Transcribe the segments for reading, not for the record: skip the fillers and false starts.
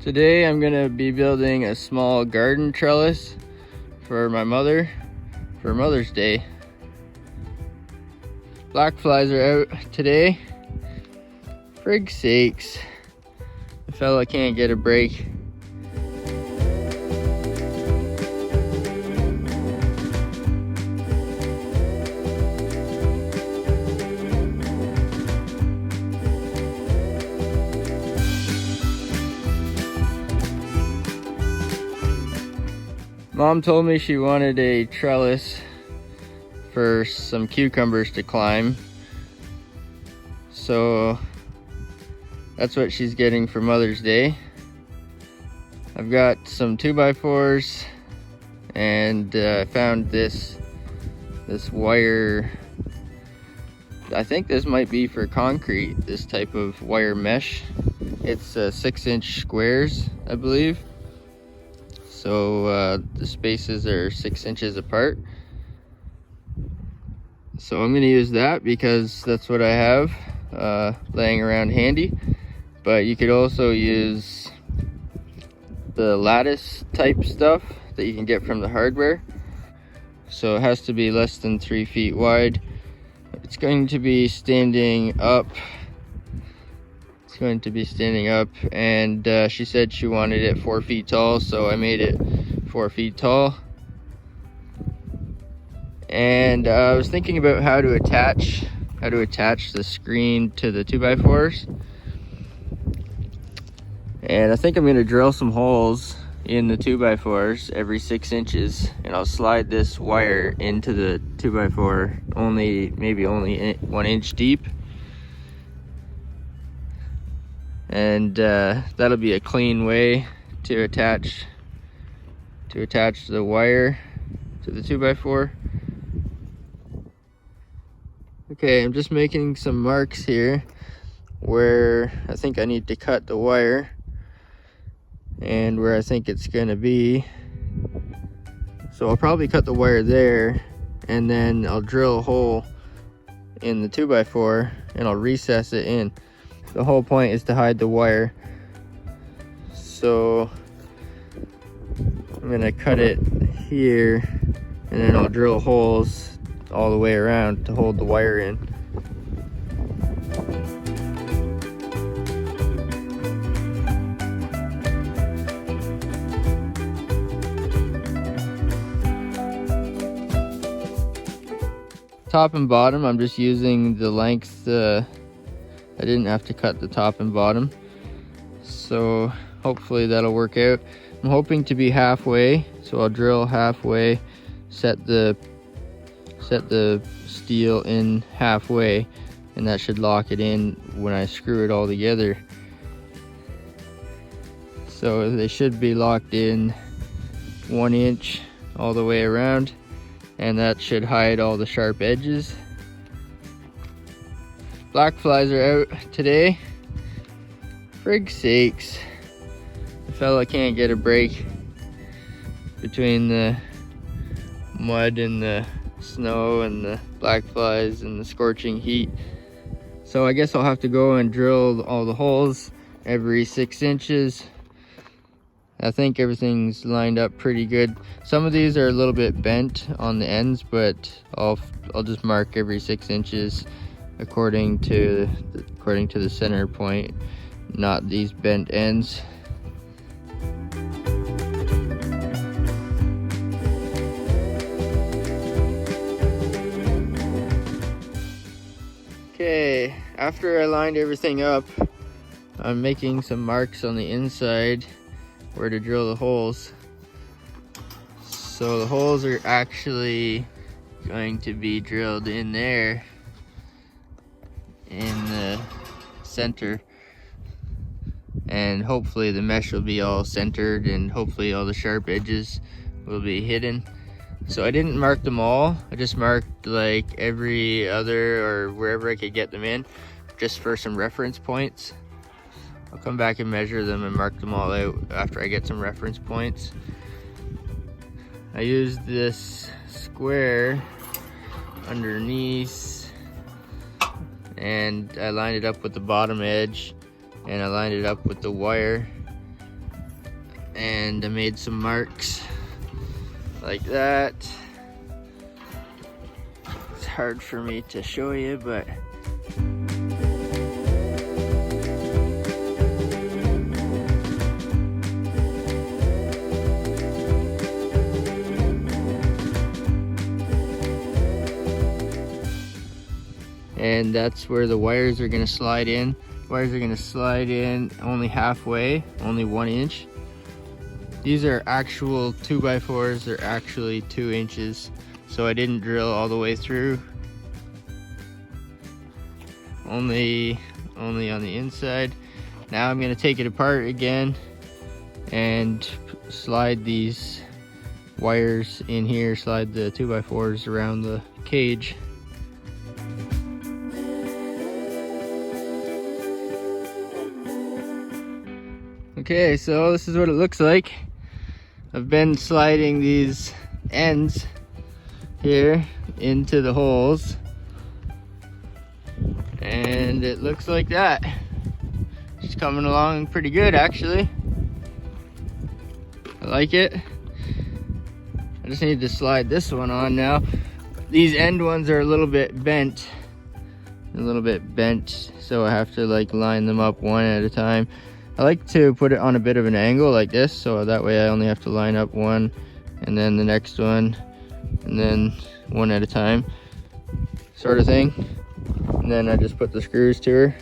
Today I'm gonna be building a small garden trellis for my mother for Mother's Day. Black flies are out today. Frig sakes, the fella can't get a break. Mom told me she wanted a trellis for some cucumbers to climb, so that's what she's getting for Mother's Day. I've got some 2x4's and I found this wire. I think this might be for concrete, this type of wire mesh. It's 6-inch squares, I believe. So the spaces are 6 inches apart. So I'm gonna use that because that's what I have laying around handy. But you could also use the lattice type stuff that you can get from the hardware. So it has to be less than 3 feet wide. It's going to be standing up. It's going to be standing up, and she said she wanted it 4 feet tall, so I made it 4 feet tall. And I was thinking about how to attach the screen to the 2x4's, and I think I'm going to drill some holes in the 2x4's every 6 inches, and I'll slide this wire into the 2x4 maybe only 1 inch deep. And that'll be a clean way to attach the wire to the 2x4. Okay, I'm just making some marks here where I think I need to cut the wire and where I think it's gonna be. So I'll probably cut the wire there, and then I'll drill a hole in the 2x4 and I'll recess it in. The whole point is to hide the wire. So I'm gonna cut it here, and then I'll drill holes all the way around to hold the wire in. Top and bottom, I'm just using the length. I didn't have to cut the top and bottom, so hopefully that'll work out. I'm hoping to be halfway, so I'll drill halfway, set the steel in halfway, and that should lock it in when I screw it all together. So they should be locked in 1 inch all the way around, and that should hide all the sharp edges. Black flies are out today. Frig sakes, the fella can't get a break between the mud and the snow and the black flies and the scorching heat. So I guess I'll have to go and drill all the holes every 6 inches. I think everything's lined up pretty good. Some of these are a little bit bent on the ends, but I'll just mark every 6 inches according to the center point, not these bent ends. Okay, after I lined everything up, I'm making some marks on the inside where to drill the holes. So the holes are actually going to be drilled in there in the center, and hopefully the mesh will be all centered and hopefully all the sharp edges will be hidden. So I didn't mark them all, I just marked like every other or wherever I could get them in, just for some reference points. I'll come back and measure them and mark them all out after I get some reference points. I used this square underneath, and I lined it up with the bottom edge, and I lined it up with the wire, and I made some marks like that. It's hard for me to show you, but and that's where the wires are going to slide in. Wires are going to slide in only halfway, only 1 inch. These are actual 2x4s, they're actually 2 inches, so I didn't drill all the way through. Only on the inside. Now I'm going to take it apart again and slide these wires in here, slide the 2x4s around the cage. Okay, so this is what it looks like. I've been sliding these ends here into the holes, and it looks like that. It's coming along pretty good, actually. I like it. I just need to slide this one on now. These end ones are a little bit bent, so I have to like line them up one at a time. I like to put it on a bit of an angle like this, so that way I only have to line up one and then the next one and then one at a time, sort of thing. And then I just put the screws to her.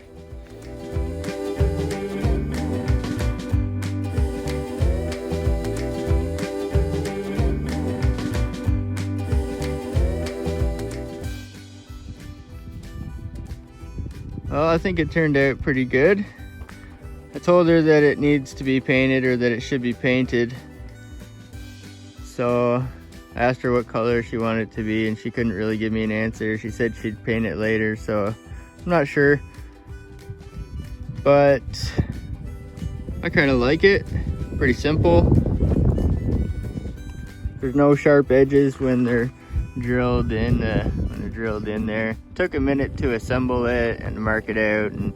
Well, I think it turned out pretty good. I told her that it needs to be painted, or that it should be painted. So I asked her what color she wanted it to be, and she couldn't really give me an answer. She said she'd paint it later, so I'm not sure. But I kind of like it. Pretty simple. There's no sharp edges when they're drilled in. There. Took a minute to assemble it and mark it out, and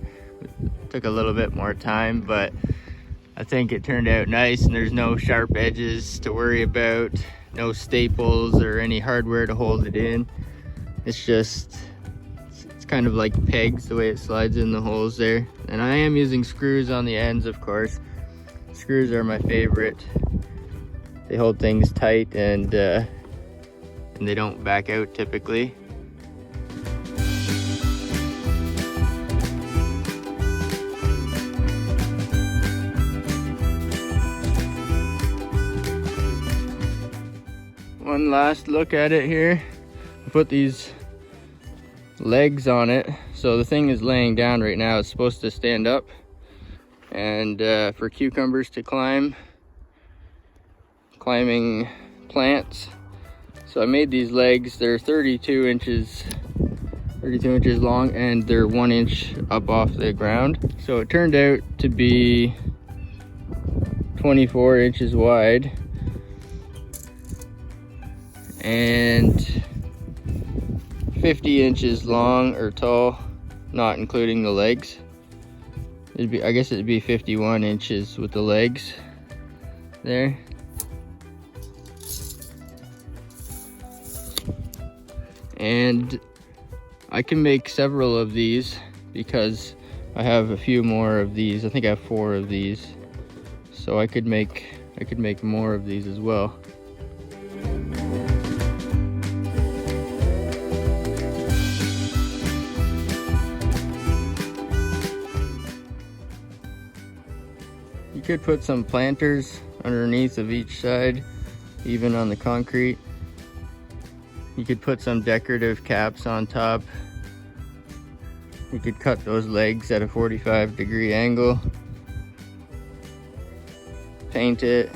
took a little bit more time, but I think it turned out nice, and there's no sharp edges to worry about, no staples or any hardware to hold it in. It's just, it's kind of like pegs the way it slides in the holes there. And I am using screws on the ends, of course. Screws are my favorite. They hold things tight, and they don't back out typically. One last look at it here. I put these legs on it, so the thing is laying down right now. It's supposed to stand up, and for cucumbers to climbing plants. So I made these legs. They're 32 inches long, and they're 1 inch up off the ground. So it turned out to be 24 inches wide and 50 inches long or tall, not including the legs. I guess it'd be 51 inches with the legs there. And I can make several of these because I have a few more of these. I think I have 4 of these, so I could make more of these as well. You could put some planters underneath of each side, even on the concrete. You could put some decorative caps on top. You could cut those legs at a 45-degree angle. Paint it.